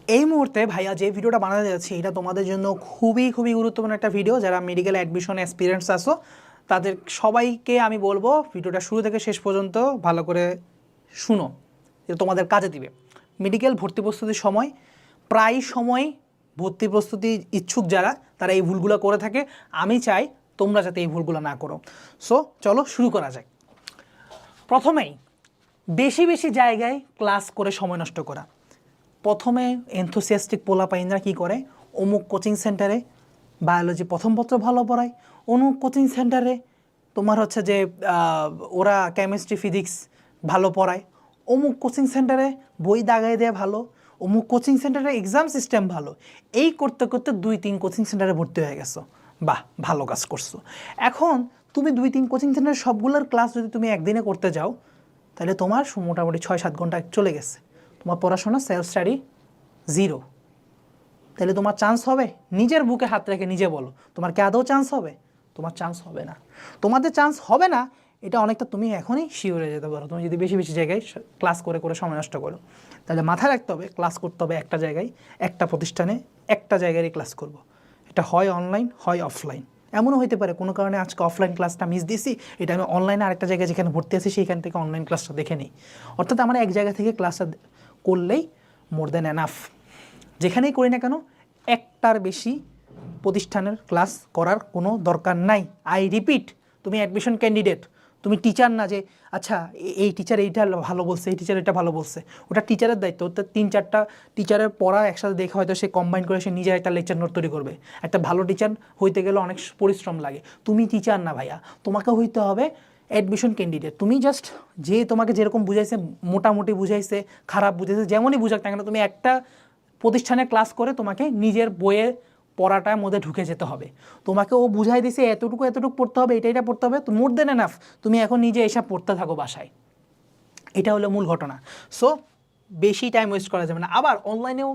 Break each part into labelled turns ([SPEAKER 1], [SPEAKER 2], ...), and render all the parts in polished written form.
[SPEAKER 1] এই মুহূর্তে ভাইয়া যে ভিডিওটা বানাতে যাচ্ছি এটা তোমাদের জন্য খুবই গুরুত্বপূর্ণ একটা ভিডিও। যারা মেডিকেল অ্যাডমিশন এক্সপিরিয়েন্স আসো তাদের সবাইকে আমি বলবো ভিডিওটা শুরু থেকে শেষ পর্যন্ত ভালো করে শুনো, এটা তোমাদের কাজে দিবে। মেডিকেল ভর্তি প্রস্তুতির সময় প্রায় সময় ভর্তি প্রস্তুতি ইচ্ছুক যারা তারা এই ভুলগুলো করে থাকে। আমি চাই তোমরা যাতে এই ভুলগুলো না করো। সো চলো শুরু করা যাক। প্রথমেই বেশি জায়গায় ক্লাস করে সময় নষ্ট করা। প্রথমে এনথুসিয়াস্টিক পোলাপাইনরা কী করে, অমুক কোচিং সেন্টারে বায়োলজি প্রথম পত্র ভালো পড়ায়, অমুক কোচিং সেন্টারে তোমার হচ্ছে যে ওরা কেমিস্ট্রি ফিজিক্স ভালো পড়ায়, অমুক কোচিং সেন্টারে বই দাগাই দেয় ভালো, অমুক কোচিং সেন্টারে এক্সাম সিস্টেম ভালো। এই করতে করতে 2-3 কোচিং সেন্টারে ভর্তি হয়ে গেছো, বাহ ভালো কাজ করছো। এখন তুমি 2-3 কোচিং সেন্টারের সবগুলোর ক্লাস যদি তুমি একদিনে করতে যাও তাহলে তোমার মোটামুটি 6-7 ঘন্টা চলে গেছে। তোমার পড়াশোনা সেলফ স্টাডি 0। তাহলে তোমার চান্স হবে? নিজের বুকে হাত রেখে নিজে বলো, তোমার কি আদৌ চান্স হবে? তোমার চান্স হবে না। তোমাদের চান্স হবে না এটা অনেকটা তুমি এখনই শিওরে যেতে পারো, তুমি যদি বেশি জায়গায় ক্লাস করে সময় নষ্ট করো। তাহলে মাথায় রাখতে হবে ক্লাস করতে হবে একটা জায়গায়, একটা প্রতিষ্ঠানে, একটা জায়গায় ক্লাস করব। এটা হয় অনলাইন হয় অফলাইন। এমনও হতে পারে কোনো কারণে আজকে অফলাইন ক্লাসটা মিস দিছি, এটা আমি অনলাইনে আরেকটা জায়গায় যেখানে ভর্তি আছি সেইখান থেকে অনলাইন ক্লাসটা দেখে নিই। অর্থাৎ আমরা এক জায়গা থেকে ক্লাসটা করলেই মোর দ্যান এনাফ। যেখানেই করি না কেন একটার বেশি প্রতিষ্ঠানের ক্লাস করার কোনো দরকার নাই। আই রিপিট, তুমি অ্যাডমিশন ক্যান্ডিডেট, তুমি টিচার না যে আচ্ছা এই টিচার এইটা ভালো বলছে, এই টিচার এটা ভালো বলছে। ওটা টিচারের দায়িত্ব। ওটা 3-4টা টিচারের পড়া একসাথে দেখে হয়তো সে কম্বাইন করে সে নিজে একটা লেকচার নোট তৈরি করবে। একটা ভালো টিচার হইতে গেলে অনেক পরিশ্রম লাগে। তুমি টিচার না ভাইয়া, তোমাকে হইতে হবে অ্যাডমিশন ক্যান্ডিডেট। তুমি জাস্ট যে তোমাকে যেরকম বুঝাইছে, মোটামুটি বুঝাইছে, খারাপ বুঝাইছে, যেমনই বুঝাক না কেন, তুমি একটা প্রতিষ্ঠানে ক্লাস করে তোমাকে নিজের বইয়ে পড়াটার মধ্যে ঢুকে যেতে হবে। তোমাকে ও বুঝাই দিছে এতটুকু পড়তে হবে, এটা পড়তে হবে, মোর দেন এনাফ। তুমি এখন নিজে এসব পড়তে থাকো বাসায়। এটা হলো মূল ঘটনা। সো বেশি টাইম ওয়েস্ট করা যাবে না। আবার অনলাইনেও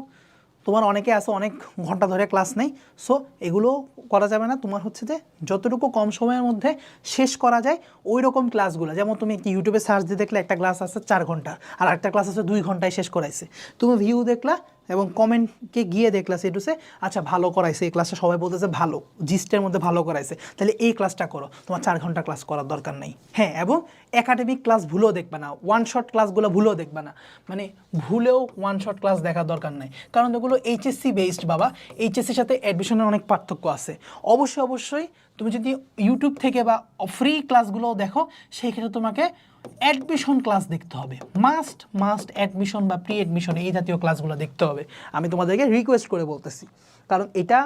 [SPEAKER 1] তোমার অনেকে আছে অনেক ঘন্টা ধরে ক্লাস নেই, সো এগুলো করা যাবে না। তোমার হচ্ছে যে যতটুকু কম সময়ের মধ্যে শেষ করা যায় ওই রকম ক্লাসগুলো, যেমন তুমি কি ইউটিউবে সার্চ দিয়ে দেখলে একটা ক্লাস আছে 4 ঘন্টা আর একটা ক্লাস আছে 2 ঘন্টায় শেষ করাইছে। তুমি ভিউ দেখলা এবং কমেন্টকে গিয়ে দেখলা সেটুসে আচ্ছা ভালো করাইছে, এই ক্লাসটা সবাই বলতেছে ভালো, জিস্টের মধ্যে ভালো করাইছে, তাহলে এই ক্লাসটা করো। তোমার 4 ঘন্টা ক্লাস করার দরকার নেই। হ্যাঁ, এবং একাডেমিক ক্লাস ভুলেও দেখবে না, ওয়ান শট ক্লাসগুলো ভুলেও দেখবে না। মানে ভুলেও ওয়ান শট ক্লাস দেখার দরকার নেই, কারণ এগুলো এইচএসসি বেসড বাবা। এইচএসসির সাথে অ্যাডমিশনের অনেক পার্থক্য আছে। অবশ্যই তুমি যদি ইউটিউব থেকে বা ফ্রি ক্লাসগুলোও দেখো, সেই ক্ষেত্রে তোমাকে অ্যাডমিশন ক্লাস দেখতে হবে। মাস্ট অ্যাডমিশন বা প্রি অ্যাডমিশন এই জাতীয় ক্লাসগুলো দেখতে হবে। আমি তোমাদেরকে রিকোয়েস্ট করে বলতেছি, কারণ এটা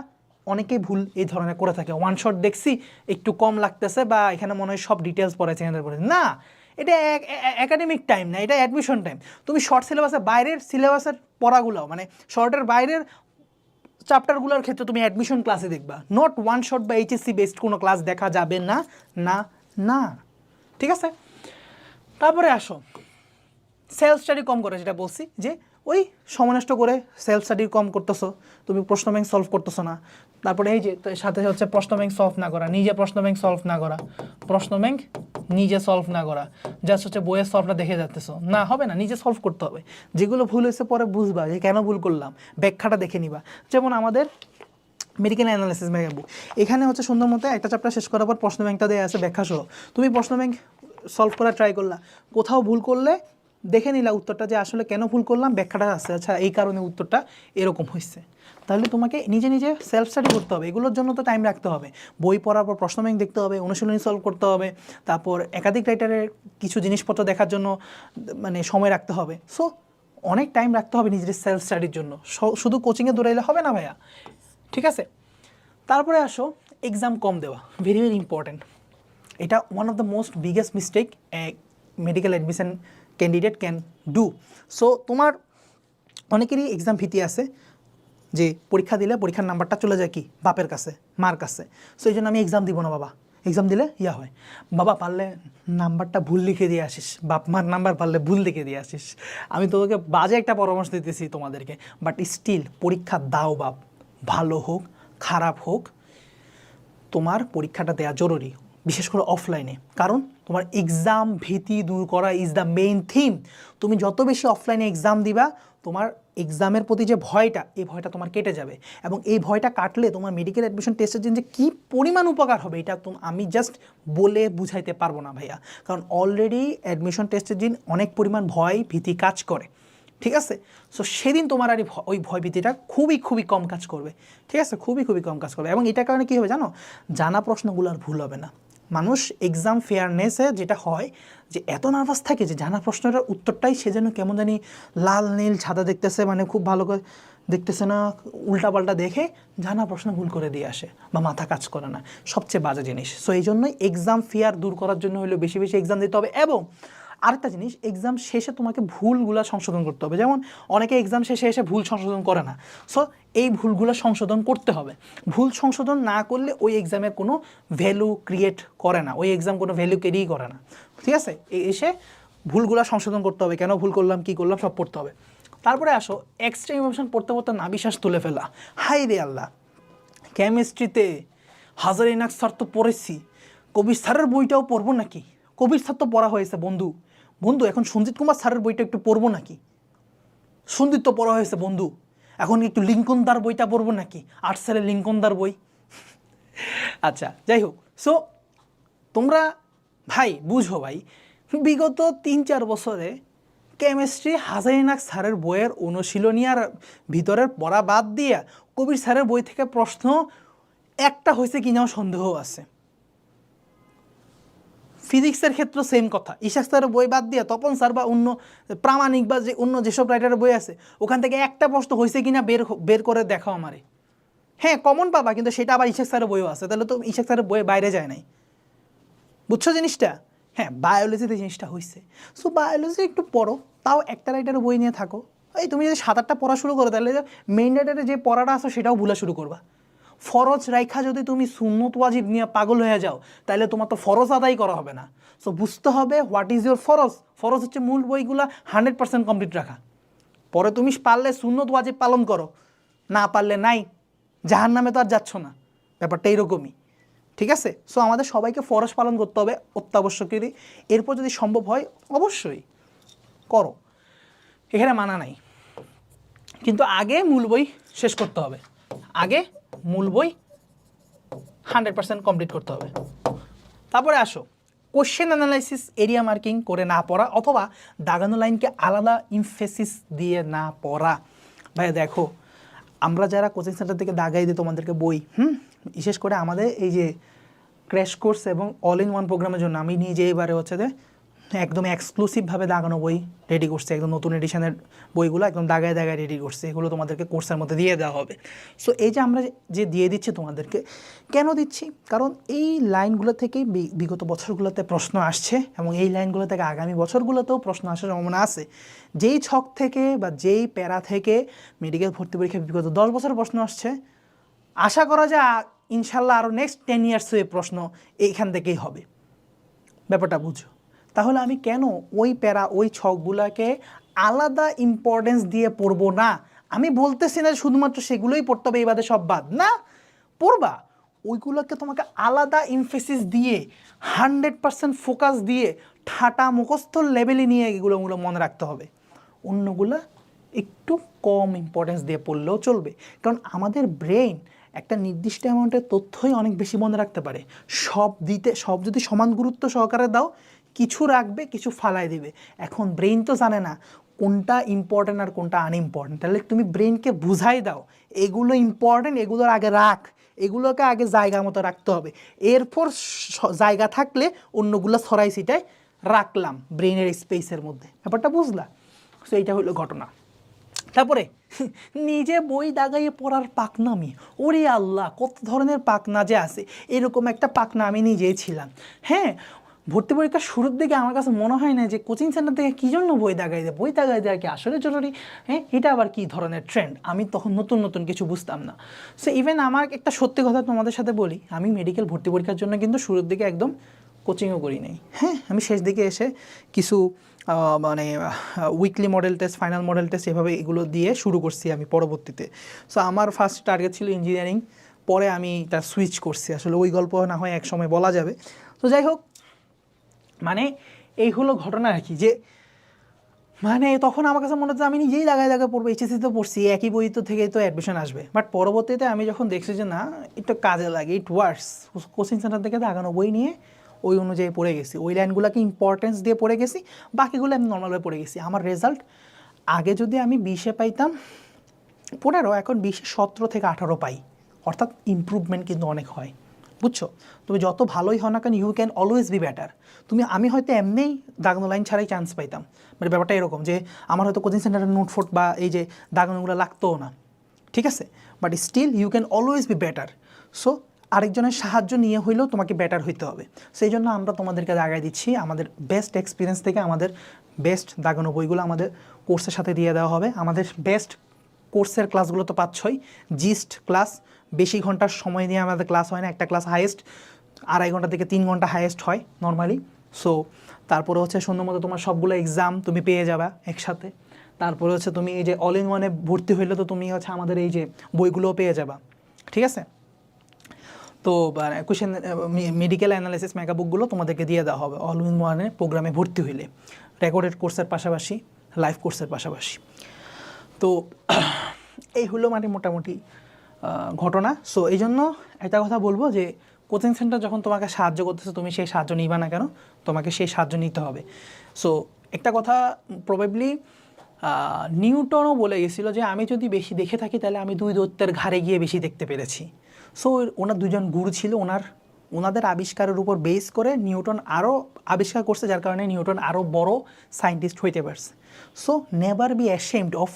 [SPEAKER 1] অনেকেই ভুল এই ধরনের করে থাকে। ওয়ান শট দেখছি একটু কম লাগতেছে বা এখানে মনে হয় সব ডিটেলস পড়েছে, এখানে পড়েছে না। এটা একাডেমিক টাইম না, এটা অ্যাডমিশন টাইম। তুমি শর্ট সিলেবাসের বাইরের সিলেবাসের পড়াগুলো, মানে শর্টের বাইরের চ্যাপ্টারগুলোর ক্ষেত্রে তুমি অ্যাডমিশন ক্লাসে দেখবা, নট ওয়ান শট বা এইচএসসি বেসড কোনো ক্লাস দেখা যাবে না না না ঠিক আছে? তারপরে আসো সেলফ স্টাডি কম করে, যেটা বলছি যে ওই সময় নষ্ট করে সেলফ স্টাডি কম করতেছো, তুমি প্রশ্ন ব্যাংক সলভ করতেছো না। তারপরে এই যে সাথে হচ্ছে প্রশ্ন ব্যাংক সলভ না করা, নিজে প্রশ্ন ব্যাংক সলভ না করা, প্রশ্ন ব্যাংক নিজে সলভ না করা, জাস্ট হচ্ছে বইয়ের সলভটা দেখে যাচ্তেছো না, হবে না। নিজে সলভ করতে হবে। যেগুলো ভুল হয়েছে পরে বুঝবা যে কেন ভুল করলাম, ব্যাখ্যাটা দেখে নিবা। যেমন আমাদের মেডিকেল অ্যানালিসিস বুক, এখানে হচ্ছে সুন্দর মতো একটা চ্যাপ্টার শেষ করার পর প্রশ্ন ব্যাংকটা দেওয়া আছে ব্যাখ্যা সহ। তুমি প্রশ্ন ব্যাংক সলভ করা ট্রাই করলা, কোথাও ভুল করলে দেখে নিলা উত্তরটা যে আসলে কেন ভুল করলাম, ব্যাখ্যাটা আছে, আচ্ছা এই কারণে উত্তরটা এরকম হয়েছে। তাহলে তোমাকে নিজে সেলফ স্টাডি করতে হবে। এগুলোর জন্য তো টাইম রাখতে হবে। বই পড়ার পর প্রশ্ন ব্যাংক দেখতে হবে, অনুশীলনী সলভ করতে হবে, তারপর একাধিক রাইটারের কিছু জিনিসপত্র দেখার জন্য মানে সময় রাখতে হবে। সো অনেক টাইম রাখতে হবে নিজের সেলফ স্টাডির জন্য। শুধু কোচিংয়ে দৌড়াইলে হবে না ভাইয়া, ঠিক আছে? তারপরে আসো এক্সাম কম দেওয়া, ভেরি ইম্পর্ট্যান্ট। এটা one of the most biggest mistake medical admission candidate can do. So তোমার অনেকেরই এক্সাম ভীতি আছে যে পরীক্ষা দিলে পরীক্ষার নাম্বারটা চলে যায় কি বাপের কাছে, মার কাছে। সো এই জন্য আমি এক্সাম দিব না বাবা, এক্সাম দিলে ইয়া হয়। বাবা পারলে নাম্বারটা ভুল লিখে দিয়ে আসিস, বাপ মার নাম্বার পারলে ভুল লিখে দিয়ে আসিস। আমি তোকে বাজে একটা পরামর্শ দিতেছি তোমাদেরকে, বাট স্টিল পরীক্ষা দাও বাপ, ভালো হোক খারাপ হোক তোমার পরীক্ষাটা দেওয়া জরুরি। বিশেষ করে অফলাইনে, কারণ তোমার এক্সাম ভীতি দূর করা ইজ দ্য মেইন থিম। তুমি যত বেশি অফলাইনে এক্সাম দিবা তোমার এক্সামের প্রতি যে ভয়টা, এই ভয়টা তোমার কেটে যাবে, এবং এই ভয়টা কাটলে তোমার মেডিকেল অ্যাডমিশন টেস্টের দিন যে কী পরিমাণ উপকার হবে এটা আমি জাস্ট বলে বুঝাইতে পারবো না ভাইয়া। কারণ অলরেডি অ্যাডমিশন টেস্টের দিন অনেক পরিমাণ ভয় ভীতি কাজ করে, ঠিক আছে? সো সেদিন তোমার আর ওই ভয়ভীতিটা খুবই খুবই কম কাজ করবে, ঠিক আছে? খুবই খুবই কম কাজ করবে। এবং এটার কারণে কী হবে জানো, জানা প্রশ্নগুলো আর ভুল হবে না। মানুষ এক্সাম ফেয়ারনেসে যেটা হয় যে এত নার্ভাস থাকে যে জানা প্রশ্নটার উত্তরটাই সে যেন কেমন জানি লাল নীল সাদা দেখতেছে, মানে খুব ভালো করে দেখতেছে না, উল্টাপাল্টা দেখে জানা প্রশ্ন ভুল করে দিয়ে আসে বা মাথা কাজ করে না, সবচেয়ে বাজে জিনিস। সো এই জন্যই এক্সাম ফিয়ার দূর করার জন্য হলেও বেশি বেশি এক্সাম দিতে হবে। এবং আরেকটা জিনিস, এক্সাম শেষে তোমাকে ভুলগুলো সংশোধন করতে হবে। যেমন অনেকে এক্সাম শেষে এসে ভুল সংশোধন করে না, সো এই ভুলগুলো সংশোধন করতে হবে। ভুল সংশোধন না করলে ওই এক্সামের কোনো ভ্যালু ক্রিয়েট করে না, ওই এক্সাম কোনো ভ্যালু ক্যারিই করে না, ঠিক আছে? এসে ভুলগুলো সংশোধন করতে হবে, কেন ভুল করলাম কী করলাম সব পড়তে হবে। তারপরে আসো এক্সট্রা ইমোশন পড়তে পড়তে নাভিশ্বাস তুলে ফেলা। হাই রে আল্লাহ, কেমিস্ট্রিতে হাজারিনাক স্যার তো পড়েছি, কবির স্যারের বইটাও পড়বো নাকি? কবির স্যার তো পড়া হয়েছে বন্ধু, এখন সঞ্জিত কুমার স্যারের বইটা একটু পড়বো নাকি? সঞ্জিত তো পড়া হয়েছে বন্ধু, এখন একটু লিঙ্কনদার বইটা পড়বো নাকি? আর্টসেলের লিঙ্কনদার বই। আচ্ছা, যাই হোক। সো তোমরা ভাই বুঝো ভাই, বিগত 3-4 বছরে কেমিস্ট্রি হাজারিনাক স্যারের বইয়ের অনুশীলনী আর ভিতরের পড়া বাদ দিয়া কবির স্যারের বই থেকে প্রশ্ন একটা হয়েছে কিনাও সন্দেহ আছে। ফিজিক্সের ক্ষেত্রে সেম কথা, ইশাক স্যারের বই বাদ দিয়ে তপন স্যার বা অন্য প্রামাণিক বা যে অন্য যেসব রাইটারের বই আছে ওখান থেকে একটা প্রশ্ন হয়েছে কিনা বের করে দেখাও আমারে। হ্যাঁ, কমন পাবা, কিন্তু সেটা আবার ইশাক স্যারের বইও আছে, তাহলে তো ইশাক স্যারের বইয়ের বাইরে যায় নাই। বুঝছো জিনিসটা? হ্যাঁ, বায়োলজিতে জিনিসটা হয়েছে। সো বায়োলজি একটু পড়ো, তাও একটা রাইটারের বই নিয়ে থাকো। এই তুমি যদি 7-8টা পড়া শুরু করো তাহলে মেইন রাইটারে যে পড়াটা আছে সেটাও ভুলা শুরু করবা। ফরজ রাইখা যদি তুমি সুন্নত ওয়াজিব নিয়ে পাগল হয়ে যাও তাহলে তোমার তো ফরজ আদায় করা হবে না। সো বুঝতে হবে হোয়াট ইজ ইউর ফরজ। ফরজ হচ্ছে মূল বইগুলা 100% কমপ্লিট রাখা, পরে তুমি পারলে সুন্নত ওয়াজিব পালন করো, না পারলে নাই, জাহান্নামে তো আর যাচ্ছ না, ব্যাপারটা এইরকমই, ঠিক আছে? সো আমাদের সবাইকে ফরজ পালন করতে হবে অত্যাবশ্যকীয়, এরপর যদি সম্ভব হয় অবশ্যই করো, এখানে মানা নাই, কিন্তু আগে মূল বই শেষ করতে হবে, আগে মূল বই 100% কমপ্লিট করতে হবে। তারপরে আসো কোশ্চেন অ্যানালাইসিস এরিয়া মার্কিং করে না পড়া, অথবা দাগানো লাইনকে আলাদা ইমফেসিস দিয়ে না পড়া। ভাইয়া দেখো, আমরা যারা কোচিং সেন্টার থেকে দাগাই দিই তোমাদেরকে বই, বিশেষ করে আমাদের এই যে ক্র্যাশ কোর্স এবং অল ইন ওয়ান প্রোগ্রামের জন্য আমি নিজে এবারে হচ্ছে যে একদম এক্সক্লুসিভভাবে দাগানো বই রেডি করছি, একদম নতুন এডিশনের বইগুলো একদম দাগায় দাগায় রেডি করছি, এগুলো তোমাদেরকে কোর্সের মধ্যে দিয়ে দেওয়া হবে। সো এই যে আমরা যে দিয়ে দিচ্ছি তোমাদেরকে, কেন দিচ্ছি? কারণ এই লাইনগুলো থেকেই বিগত বছরগুলোতে প্রশ্ন আসছে, এবং এই লাইনগুলো থেকে আগামী বছরগুলোতেও প্রশ্ন আসার সম্ভাবনা আছে। যেই ছক থেকে বা যেই প্যারা থেকে মেডিকেল ভর্তি পরীক্ষায় বিগত 10 বছর প্রশ্ন আসছে, আশা করা যায় ইনশাল্লাহ আরও নেক্সট 10 ইয়ার্সে প্রশ্ন এইখান থেকেই হবে। ব্যাপারটা বুঝো। তাহলে আমি কেন ওই প্যারা ওই ছকগুলোকে আলাদা ইম্পর্টেন্স দিয়ে পড়বো না? আমি বলতেছি না শুধুমাত্র সেগুলোই পড়তে হবে, এই বাদে সব বাদ না, পড়বা। ওইগুলোকে তোমাকে আলাদা ইমফেসিস দিয়ে 100% ফোকাস দিয়ে ঠাটা মুখস্থ লেভেলে নিয়ে এগুলো মনে রাখতে হবে। অন্যগুলো একটু কম ইম্পর্টেন্স দিয়ে পড়লেও চলবে, কারণ আমাদের ব্রেন একটা নির্দিষ্ট অ্যামাউন্টের তথ্যই অনেক বেশি মনে রাখতে পারে। সব যদি সমান গুরুত্ব সহকারে দাও, কিছু রাখবে কিছু ফালাই দিবে। এখন ব্রেন তো জানে না কোনটা ইম্পর্টেন্ট আর কোনটা আনইম্পর্টেন্ট, তাহলে তুমি ব্রেনকে বুঝাই দাও এগুলো ইম্পর্টেন্ট, এগুলোর আগে রাখ, এগুলোকে আগে জায়গা মতো রাখতে হবে, এরপর জায়গা থাকলে অন্যগুলো ছড়াই ছিটাই রাখলাম ব্রেনের স্পেসের মধ্যে। ব্যাপারটা বুঝলা? সো এইটা হলো ঘটনা। তারপরে নিজে বই দাগাইয়ে পড়ার পাকনামি, ওরে আল্লাহ কত ধরনের পাকনা যে আছে, এরকম একটা পাকনা আমি নিজেই ছিলাম। হ্যাঁ, ভর্তি পরীক্ষার শুরুর দিকে আমার কাছে মনে হয় না যে কোচিং সেন্টার থেকে কী জন্য বই দাগাই দেয়, বই দাগাই দেওয়া কি আসলে জরুরি? হ্যাঁ, এটা আবার কী ধরনের ট্রেন্ড, আমি তখন নতুন নতুন কিছু বুঝতাম না। সো ইভেন আমার একটা সত্যি কথা তোমাদের সাথে বলি, আমি মেডিকেল ভর্তি পরীক্ষার জন্য কিন্তু শুরুর দিকে একদম কোচিংও করি নাই। হ্যাঁ, আমি শেষ দিকে এসে কিছু মানে weekly model test, final model test এভাবে এগুলো দিয়ে শুরু করছি আমি পরবর্তীতে। সো আমার ফার্স্ট টার্গেট ছিল ইঞ্জিনিয়ারিং, পরে আমি তার সুইচ করছি, আসলে ওই গল্প না হয় এক সময় বলা যাবে। তো যাই হোক, মানে এই হলো ঘটনা আর কি, যে মানে তখন আমার কাছে মনে হচ্ছে আমি নিজেই জায়গায় পড়বো, এইচএসসিতে পড়ছি, একই বই তো থেকে তো অ্যাডমিশন আসবে। বাট পরবর্তীতে আমি যখন দেখছি যে না, একটু কাজে লাগে, ইট ওয়ার্কস, কোচিং সেন্টার থেকে দাগানো বই নিয়ে ওই অনুযায়ী পড়ে গেছি, ওই লাইনগুলোকে ইম্পর্টেন্স দিয়ে পড়ে গেছি, বাকিগুলো আমি নর্মালভাবে পড়ে গেছি। আমার রেজাল্ট আগে যদি আমি 20-এ পাইতাম 15, এখন 20-এ 17 থেকে 18 পাই, অর্থাৎ ইমপ্রুভমেন্ট কিন্তু অনেক হয়, বুঝছো? তুমি যত ভালোই হও না কেন, you can always be better. আমি হয়তো এমনিই দাগানো লাইন ছাড়াই চান্স পাইতাম, মানে ব্যাপারটা এরকম যে আমার হয়তো কোচিং সেন্টারের নোটফোট বা এই যে দাগানোগুলো লাগতোও না, ঠিক আছে? But still you can always be better. So আরেকজনের সাহায্য নিয়ে হইলেও তোমাকে বেটার হইতে হবে। সেই জন্য আমরা তোমাদেরকে দাগাই দিচ্ছি আমাদের বেস্ট এক্সপিরিয়েন্স থেকে, আমাদের বেস্ট দাগানো বইগুলো আমাদের কোর্সের সাথে দিয়ে দেওয়া হবে। আমাদের বেস্ট কোর্সের ক্লাসগুলো তো পাচ্ছই, জিস্ট ক্লাস, বেশি ঘন্টার সময় নিয়ে আমাদের ক্লাস হয় না, একটা ক্লাস হাইয়েস্ট 2.5 ঘন্টা থেকে 3 ঘন্টা হাইয়েস্ট হয় নর্মালি। সো তারপরে হচ্ছে সুন্দর মতো তোমার সবগুলো এক্সাম তুমি পেয়ে যাবা একসাথে। তারপরে হচ্ছে তুমি এই যে অল ইন ওয়ানে ভর্তি হইলে তো তুমি হচ্ছে আমাদের এই যে বইগুলোও পেয়ে যাবা, ঠিক আছে? তো কোয়েশ্চেন মেডিকেল অ্যানালাইসিস মেগাবুকগুলো তোমাদেরকে দিয়ে দেওয়া হবে অল ইন ওয়ানে প্রোগ্রামে ভর্তি হইলে, রেকর্ডেড কোর্সের পাশাপাশি, লাইভ কোর্সের পাশাপাশি। তো এই হলো মানে মোটামুটি ঘটনা। সো এই জন্য একটা কথা বলবো যে কোচিং সেন্টার যখন তোমাকে সাহায্য করতেছে, তুমি সেই সাহায্য নিবা না কেন, তোমাকে সেই সাহায্য নিতে হবে। সো একটা কথা প্রবাবলি নিউটনও বলে গেছিলো যে আমি যদি বেশি দেখে থাকি তাহলে আমি 2 দৈত্যের ঘাড়ে গিয়ে বেশি দেখতে পেরেছি। সো ওনার 2জন গুরু ছিল, ওনাদের আবিষ্কারের উপর বেস করে নিউটন আরও আবিষ্কার করছে, যার কারণে নিউটন আরও বড় সায়েন্টিস্ট হইতে পারছে। So never be ashamed of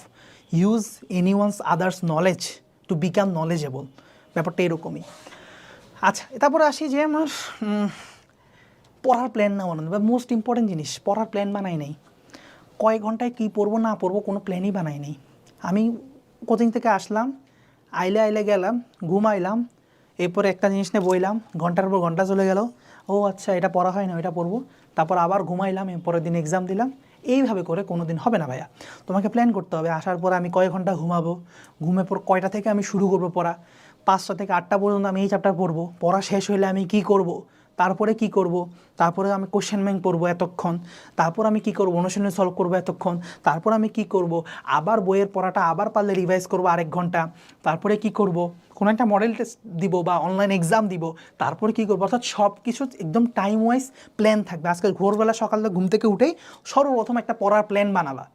[SPEAKER 1] use anyone's others knowledge to become knowledgeable, ব্যাপারটা এরকমই। আচ্ছা, তারপরে আসি যে আমার পড়ার প্ল্যান না বানানো, বা মোস্ট ইম্পর্টেন্ট জিনিস, পড়ার প্ল্যান বানাই নাই। কয়েক ঘন্টায় কী পড়বো না পড়বো কোনো প্ল্যানই বানাই নাই। আমি কোচিং থেকে আসলাম, আইলে গেলাম, ঘুমাইলাম, এরপরে একটা জিনিস নিয়ে বইলাম, ঘন্টার পর ঘন্টা চলে গেল, ও আচ্ছা এটা পড়া হয় না, এটা পড়বো, তারপর আবার ঘুমাইলাম, এরপরের দিন এক্সাম দিলাম। এইভাবে করে কোনো দিন হবে না ভাইয়া, তোমাকে প্ল্যান করতে হবে। আসার পরে আমি কয় ঘন্টা ঘুমাবো, ঘুমের পর কয়টা থেকে আমি শুরু করবো পড়া, 5টা থেকে 8টা পর্যন্ত আমি এই চ্যাপ্টার পড়বো, পড়া শেষ হইলে আমি কি করব, তারপরে কি করব, তারপরে আমি কোশ্চেন ব্যাংক পড়বো এতক্ষণ, তারপর আমি কি করব, অনুশীলন সলভ করবো এতক্ষণ, তারপর আমি কি করব, আবার বইয়ের পড়াটা আবার পারলে রিভাইজ করবো 1 ঘন্টা, তারপরে কি করব, কোনো একটা মডেল টেস্ট দিব বা অনলাইন এক্সাম দিব, তারপরে কী করবো। অর্থাৎ সব কিছু একদম টাইম ওয়াইজ প্ল্যান থাকবে। আজকে ভোরবেলা সকালে ঘুম থেকে উঠেই সর্বপ্রথম একটা পড়ার প্ল্যান বানাবা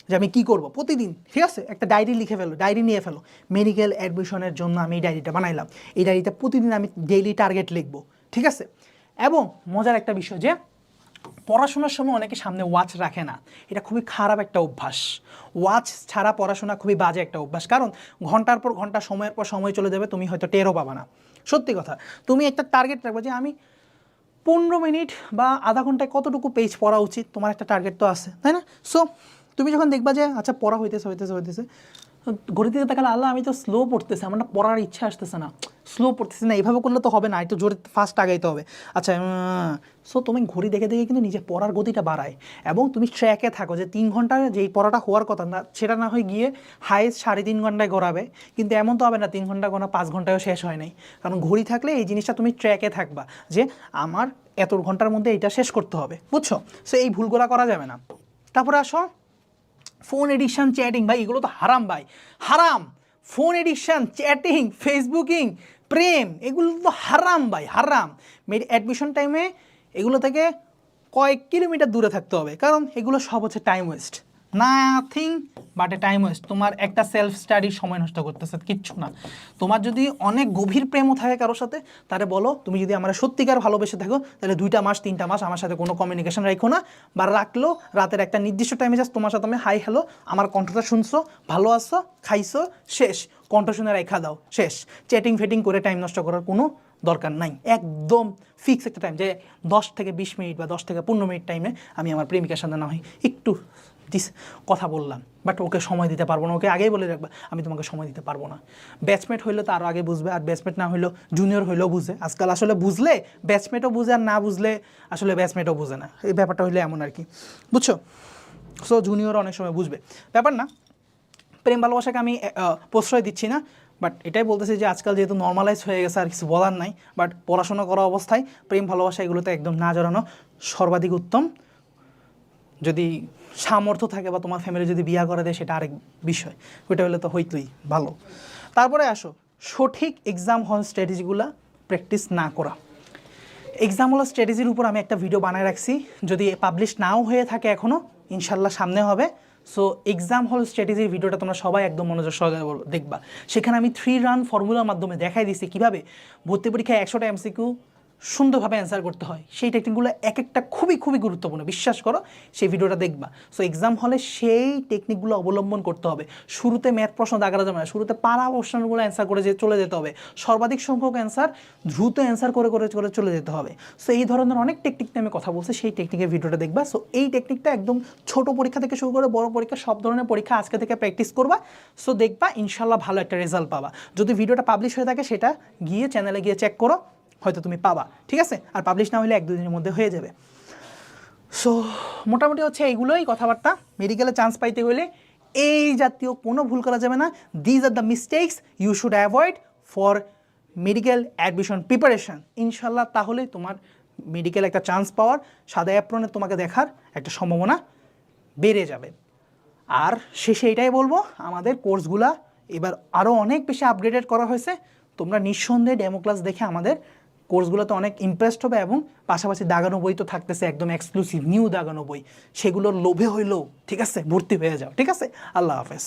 [SPEAKER 1] যে আমি কী করবো প্রতিদিন, ঠিক আছে? একটা ডায়েরি লিখে ফেলো, ডায়েরি নিয়ে ফেলো। মেডিকেল অ্যাডমিশনের জন্য আমি এই ডায়েরিটা বানাইলাম, এই ডায়েরিতে প্রতিদিন আমি ডেইলি টার্গেট লিখবো, ঠিক আছে? এবং মজার একটা বিষয় যে পড়াশোনার সময় অনেকে সামনে ওয়াচ রাখে না, এটা খুবই খারাপ একটা অভ্যাস। ওয়াচ ছাড়া পড়াশোনা খুবই বাজে একটা অভ্যাস, কারণ ঘন্টার পর ঘন্টা সময়ের পর সময় চলে যাবে, তুমি হয়তো টেরও পাবা না। সত্যি কথা, তুমি একটা টার্গেট রাখবে যে আমি 15 মিনিট বা আধা ঘন্টায় কতটুকু পেজ পড়া উচিত, তোমার একটা টার্গেট তো আছে, তাই না? সো তুমি যখন দেখবা যে আচ্ছা পড়া হইতেছে, ঘড়ির দিকে তাকালে আল্লাহ আমি তো স্লো পড়তেছে, আমার না পড়ার ইচ্ছা আসতেছে না, স্লো পড়তেছে না, এইভাবে করলে তো হবে না, একটু জোরে ফাস্ট আগাইতে হবে। আচ্ছা, সো তুমি ঘড়ি দেখে কিন্তু নিজে পড়ার গতিটা বাড়ায়, এবং তুমি ট্র্যাকে থাকো যে 3 ঘন্টায় যেই পড়াটা হওয়ার কথা না, সেটা না হয় গিয়ে হাইস্ট 3.5 ঘন্টায় গড়াবে। কিন্তু এমন তো হবে না 3 ঘন্টা গোনা 5 ঘন্টায়ও শেষ হয় নাই, কারণ ঘড়ি থাকলে এই জিনিসটা তুমি ট্র্যাকে থাকবা যে আমার এত ঘন্টার মধ্যে এইটা শেষ করতে হবে, বুঝছো? সো এই ভুলগুলো করা যাবে না। তারপরে আসো ফোন এডিকশান, চ্যাটিং, ভাই এগুলো তো হারাম ভাই, হারাম। ফোন এডিকশান, চ্যাটিং, ফেসবুকিং, প্রেম, এগুলো তো হারাম ভাই, হারাম। অ্যাডমিশন টাইমে এগুলো থেকে কয়েক কিলোমিটার দূরে থাকতে হবে, কারণ এগুলো সব হচ্ছে time waste, nothing but A time waste. তোমার একটা সেলফ স্টাডির সময় নষ্ট করতেছে, কিচ্ছু না। তোমার যদি অনেক গভীর প্রেমও থাকে কারোর সাথে, তাহলে বলো তুমি যদি আমার সত্যিকার ভালোবেসে থাকো, তাহলে 2টা মাস 3টা মাস আমার সাথে কোনো কমিউনিকেশন রাখো না, বা রাখলো রাতের একটা নির্দিষ্ট টাইমে জাস্ট তোমার সাথে আমি হাই হ্যালো, আমার কণ্ঠটা শুনছো, ভালো আছো, খাইছো, শেষ, কণ্ঠ শুনে রেখা দাও, শেষ। চ্যাটিং ফেটিং করে টাইম নষ্ট করার কোনো দরকার নাই। একদম ফিক্স একটা টাইম, যে 10 থেকে 20 মিনিট বা 10 থেকে 15 মিনিট টাইমে আমি আমার প্রেমিকার সাথে না হয় একটু কথা বললাম, বাট ওকে সময় দিতে পারবো না, ওকে আগেই বলে রাখবা আমি তোমাকে সময় দিতে পারবো না। ব্যাচমেট হইলে তো আরও আগে বুঝবে, আর ব্যাচমেট না হইলেও জুনিয়র হইলেও বুঝে। আজকাল আসলে বুঝলে ব্যাচমেটও বুঝে, আর না বুঝলে আসলে ব্যাচমেটও বুঝে না, এই ব্যাপারটা হইলে এমন আর কি, বুঝছো? সো জুনিয়র অনেক সময় বুঝবে, ব্যাপার না। প্রেম ভালোবাসাকে আমি প্রশ্রয় দিচ্ছি না, বাট এটাই বলতেছি যে আজকাল যেহেতু নর্মালাইজ হয়ে গেছে আর কিছু বলার নাই, বাট পড়াশোনা করা অবস্থায় প্রেম ভালোবাসা এগুলোতে একদম না জড়ানো সর্বাধিক উত্তম। যদি সামর্থ্য থাকে বা তোমার ফ্যামিলি যদি বিয়া করে দেয় সেটা আরেক বিষয়, ওইটা হলে তো হইতই ভালো। তারপরে আসো সঠিক এক্সাম হল স্ট্র্যাটেজিগুলো প্র্যাকটিস না করা। এক্সাম হল স্ট্র্যাটেজির উপর আমি একটা ভিডিও বানায় রাখছি, যদি পাবলিশ নাও হয়ে থাকে এখনও, ইনশাল্লাহ সামনে হবে। সো এক্সাম হল স্ট্র্যাটেজির ভিডিওটা তোমরা সবাই একদম মনোযোগ সহকারে দেখবা। সেখানে আমি 3 রান ফর্মুলার মাধ্যমে দেখাই দিছি কীভাবে ভর্তি পরীক্ষায় 100টা এমসিকিউ সুন্দরভাবে অ্যান্সার করতে হয়। সেই টেকনিকগুলো এক একটা খুবই খুবই গুরুত্বপূর্ণ, বিশ্বাস করো, সেই ভিডিওটা দেখবা। সো এক্সাম হলে সেই টেকনিকগুলো অবলম্বন করতে হবে। শুরুতে ম্যাথ প্রশ্ন দাগানো যাবে না, শুরুতে পারা প্রশ্নগুলো অ্যান্সার করে চলে যেতে হবে, সর্বাধিক সংখ্যক অ্যান্সার দ্রুত অ্যান্সার করে করে করে চলে যেতে হবে। সো এই ধরনের অনেক টেকনিক নিয়ে আমি কথা বলছি, সেই টেকনিকের ভিডিওটা দেখবা। সো এই টেকনিকটা একদম ছোট পরীক্ষা থেকে শুরু করে বড় পরীক্ষা সব ধরনের পরীক্ষা আজকে থেকে প্র্যাকটিস করবা। সো দেখবা ইনশাল্লাহ ভালো একটা রেজাল্ট পাবা। যদি ভিডিওটা পাবলিশ হয়ে থাকে সেটা গিয়ে চ্যানেলে গিয়ে চেক করো, হয়তো তুমি পাবা, ঠিক আছে? আর পাবলিশ না হলে 1-2 দিনের মধ্যে হয়ে যাবে। সো মোটামুটি হচ্ছে এইগুলোই কথাবার্তা। মেডিকেলে চান্স পাইতে হলে এই জাতীয় কোনো ভুল করা যাবে না। These are the mistakes you should avoid for medical admission preparation. ইনশাল্লাহ তাহলে তোমার মেডিকেল একটা চান্স পাওয়ার, সাদা অ্যাপ্রনে তোমাকে দেখার একটা সম্ভাবনা বেড়ে যাবে। আর শেষে এটাই বলবো, আমাদের কোর্সগুলা এবার আরও অনেক বেশি আপগ্রেডেড করা হয়েছে। তোমরা নিঃসন্দেহে ডেমো ক্লাস দেখে আমাদের কোর্সগুলোতে অনেক ইমপ্রেসড হবে, এবং পাশাপাশি দাগানো বই তো থাকতেছে একদম এক্সক্লুসিভ নিউ দাগানো বই, সেগুলোর লোভে হইলেও ঠিক আছে ভর্তি হয়ে যাও, ঠিক আছে? আল্লাহ হাফেজ।